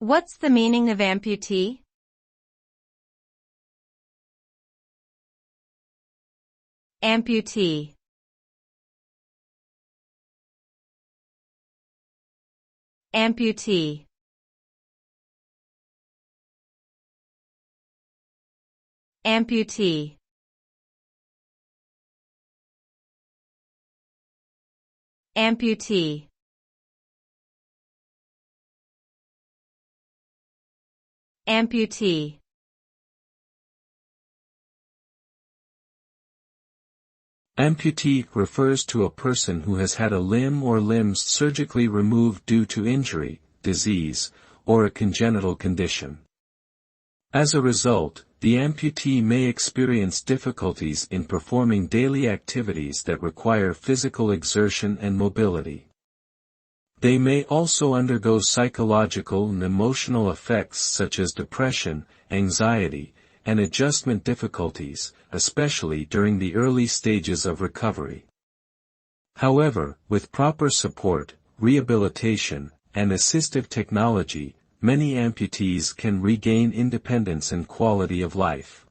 What's the meaning of amputee? Amputee. Amputee. Amputee. Amputee. Amputee. Amputee refers to a person who has had a limb or limbs surgically removed due to injury, disease, or a congenital condition. As a result, the amputee may experience difficulties in performing daily activities that require physical exertion and mobility. They may also undergo psychological and emotional effects such as depression, anxiety, and adjustment difficulties, especially during the early stages of recovery. However, with proper support, rehabilitation, and assistive technology, many amputees can regain independence and quality of life.